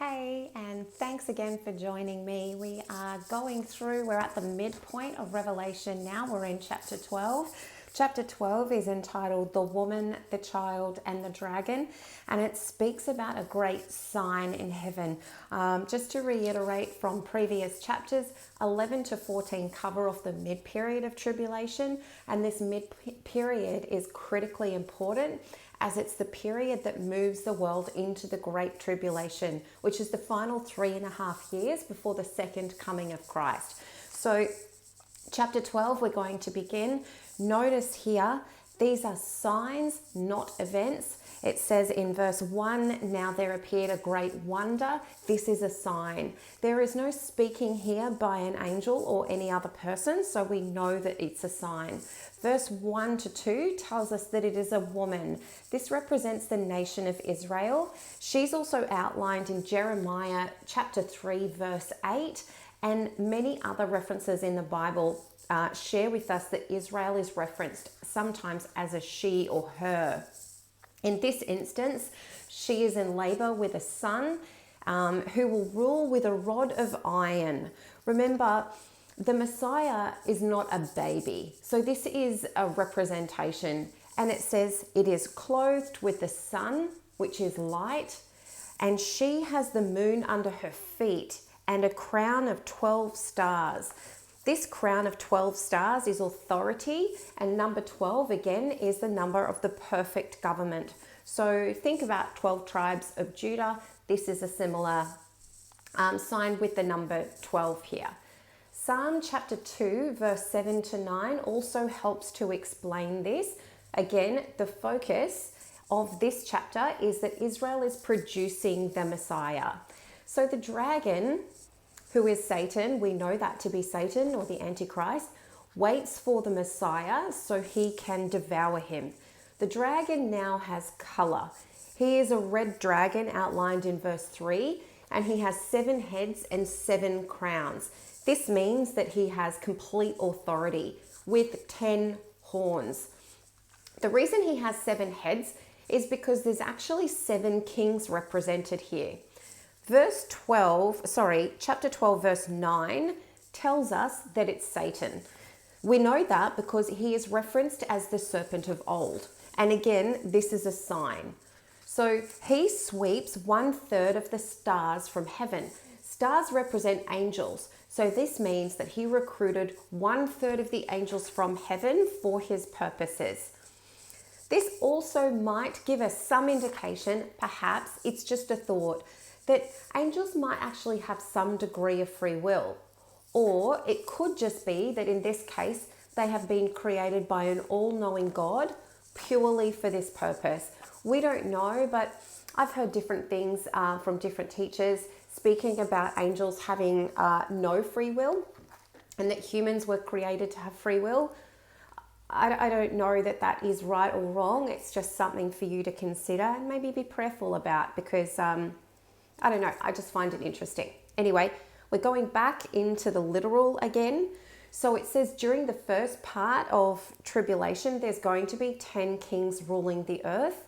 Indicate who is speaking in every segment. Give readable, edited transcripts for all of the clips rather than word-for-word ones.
Speaker 1: Hey, and thanks again for joining me. We're at the midpoint of Revelation now. We're in chapter 12. Chapter 12 is entitled The Woman, the Child, and the Dragon, and it speaks about a great sign in heaven. Just to reiterate from previous chapters, 11 to 14 cover off the mid-period of tribulation, and this mid-period is critically important as it's the period that moves the world into the Great Tribulation, which is the final 3.5 years before the second coming of Christ. So chapter 12, we're going to begin. Notice here, these are signs, not events. It says in verse 1, now there appeared a great wonder. This is a sign. There is no speaking here by an angel or any other person, so we know that it's a sign. Verse 1 to 2 tells us that it is a woman. This represents the nation of Israel. She's also outlined in Jeremiah chapter 3, verse 8, and many other references in the Bible share with us that Israel is referenced sometimes as a she or her. In this instance, she is in labor with a son who will rule with a rod of iron. Remember, the Messiah is not a baby. So this is a representation. And it says it is clothed with the sun, which is light, and she has the moon under her feet and a crown of 12 stars. This crown of 12 stars is authority, and number 12 again is the number of the perfect government. So think about 12 tribes of Judah. This is a similar sign with the number 12 here. Psalm chapter 2 verse 7 to 9 also helps to explain this. Again, the focus of this chapter is that Israel is producing the Messiah. So the dragon, who is Satan, we know that to be Satan or the Antichrist, waits for the Messiah so he can devour him. The dragon now has color. He is a red dragon outlined in verse 3, and he has 7 heads and 7 crowns. This means that he has complete authority with 10 horns. The reason he has 7 heads is because there's actually 7 kings represented here. Chapter 12, verse 9 tells us that it's Satan. We know that because he is referenced as the serpent of old. And again, this is a sign. So he sweeps 1/3 of the stars from heaven. Stars represent angels. So this means that he recruited 1/3 of the angels from heaven for his purposes. This also might give us some indication, perhaps it's just a thought, that angels might actually have some degree of free will. Or it could just be that in this case, they have been created by an all-knowing God purely for this purpose. We don't know, but I've heard different things from different teachers speaking about angels having no free will and that humans were created to have free will. I don't know that that is right or wrong. It's just something for you to consider and maybe be prayerful about because I don't know, I just find it interesting. Anyway, we're going back into the literal again. So it says during the first part of tribulation, there's going to be 10 kings ruling the earth.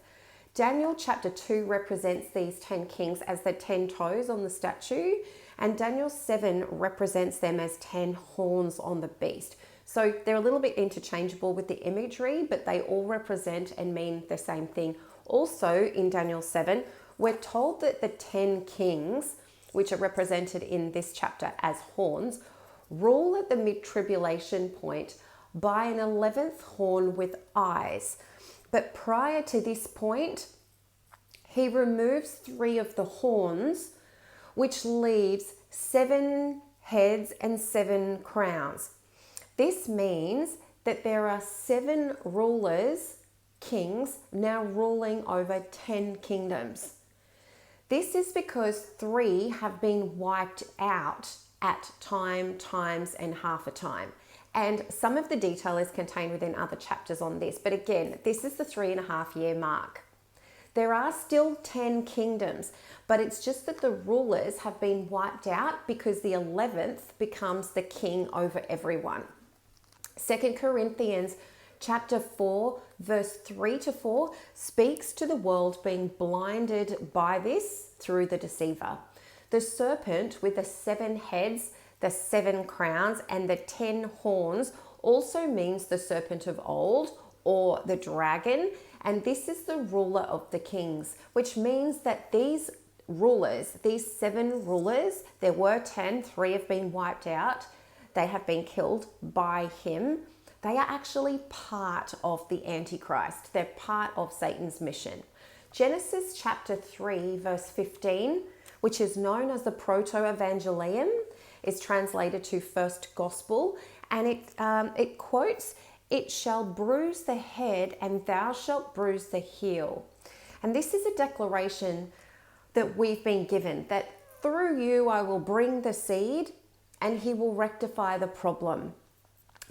Speaker 1: Daniel chapter 2 represents these 10 kings as the 10 toes on the statue, and Daniel 7 represents them as 10 horns on the beast. So they're a little bit interchangeable with the imagery, but they all represent and mean the same thing. Also in Daniel 7, we're told that the 10 kings, which are represented in this chapter as horns, rule at the mid-tribulation point by an 11th horn with eyes. But prior to this point, he removes 3 of the horns, which leaves 7 heads and 7 crowns. This means that there are 7 rulers, kings, now ruling over 10 kingdoms. This is because 3 have been wiped out at times, and half a time. And some of the detail is contained within other chapters on this. But again, this is the 3.5 year mark. There are still 10 kingdoms, but it's just that the rulers have been wiped out because the 11th becomes the king over everyone. 2 Corinthians chapter 4, verse 3 to 4 speaks to the world being blinded by this through the deceiver. The serpent with the 7 heads, the 7 crowns, and the 10 horns also means the serpent of old, or the dragon, and this is the ruler of the kings, which means that these rulers, these 7 rulers, there were 10, 3 have been wiped out, they have been killed by him. They are actually part of the Antichrist. They're part of Satan's mission. Genesis chapter 3, verse 15, which is known as the Proto-Evangelium, is translated to First Gospel, and it quotes, "It shall bruise the head, and thou shalt bruise the heel." And this is a declaration that we've been given, that through you I will bring the seed, and he will rectify the problem.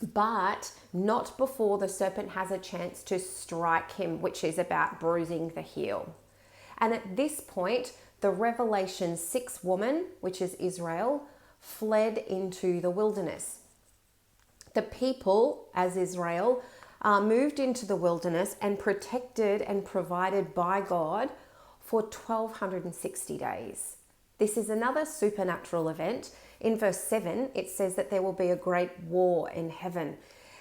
Speaker 1: But not before the serpent has a chance to strike him, which is about bruising the heel. And at this point, the Revelation 6 woman, which is Israel, fled into the wilderness. The people, as Israel, moved into the wilderness and protected and provided by God for 1260 days. This is another supernatural event. In verse 7, it says that there will be a great war in heaven,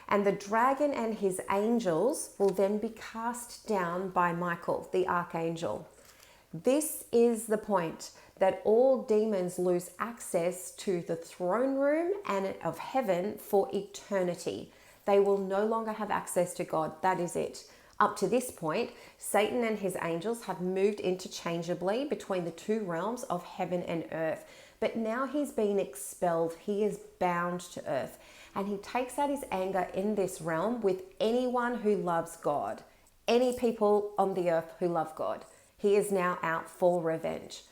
Speaker 1: and the dragon and his angels will then be cast down by Michael, the archangel. This is the point that all demons lose access to the throne room and of heaven for eternity. They will no longer have access to God. That is it. Up to this point, Satan and his angels have moved interchangeably between the 2 realms of heaven and earth. But now he's been expelled. He is bound to earth. And he takes out his anger in this realm with anyone who loves God. Any people on the earth who love God. He is now out for revenge.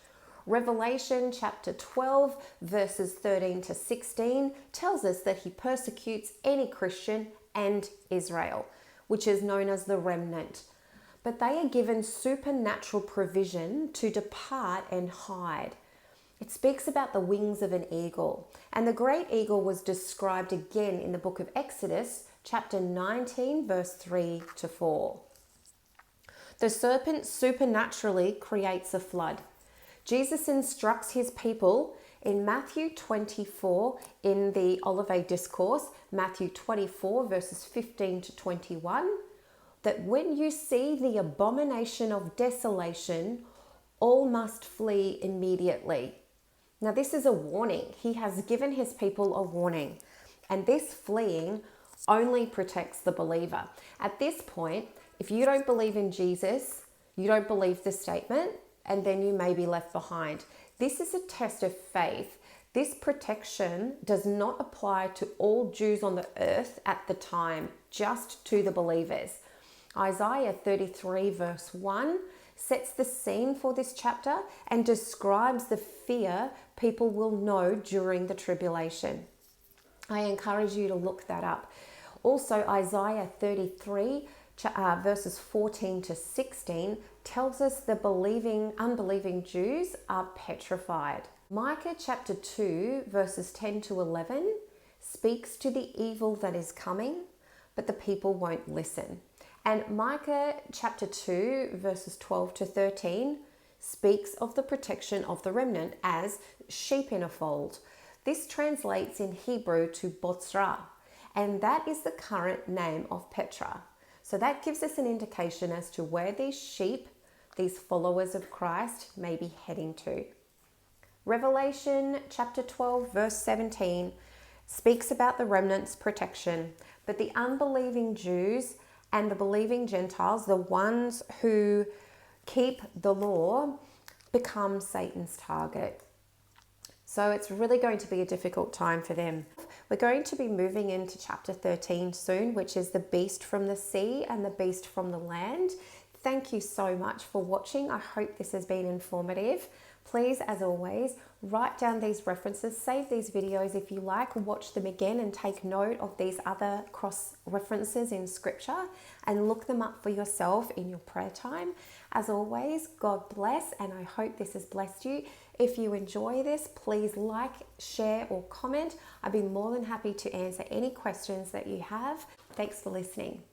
Speaker 1: Revelation chapter 12, verses 13 to 16 tells us that he persecutes any Christian and Israel, which is known as the remnant. But they are given supernatural provision to depart and hide. It speaks about the wings of an eagle. And the great eagle was described again in the book of Exodus, chapter 19, verse 3 to 4. The serpent supernaturally creates a flood. Jesus instructs his people in Matthew 24 in the Olivet Discourse, Matthew 24 verses 15 to 21, that when you see the abomination of desolation, all must flee immediately. Now this is a warning. He has given his people a warning, and this fleeing only protects the believer. At this point, if you don't believe in Jesus, you don't believe the statement, and then you may be left behind. This is a test of faith. This protection does not apply to all Jews on the earth at the time, just to the believers. Isaiah 33 verse 1 sets the scene for this chapter and describes the fear people will know during the tribulation. I encourage you to look that up. Also, Isaiah 33 verses 14 to 16 tells us the unbelieving Jews are petrified. Micah chapter 2 verses 10 to 11 speaks to the evil that is coming, but the people won't listen. And Micah chapter 2 verses 12 to 13 speaks of the protection of the remnant as sheep in a fold. This translates in Hebrew to Botzrah, and that is the current name of Petra. So that gives us an indication as to where these sheep, these followers of Christ, may be heading to. Revelation chapter 12 verse 17 speaks about the remnant's protection, but the unbelieving Jews and the believing Gentiles, the ones who keep the law, become Satan's target. So it's really going to be a difficult time for them. We're going to be moving into chapter 13 soon, which is the beast from the sea and the beast from the land. Thank you so much for watching. I hope this has been informative. Please, as always, write down these references, save these videos if you like, watch them again and take note of these other cross references in scripture and look them up for yourself in your prayer time. As always, God bless, and I hope this has blessed you. If you enjoy this, please like, share, or comment. I'd be more than happy to answer any questions that you have. Thanks for listening.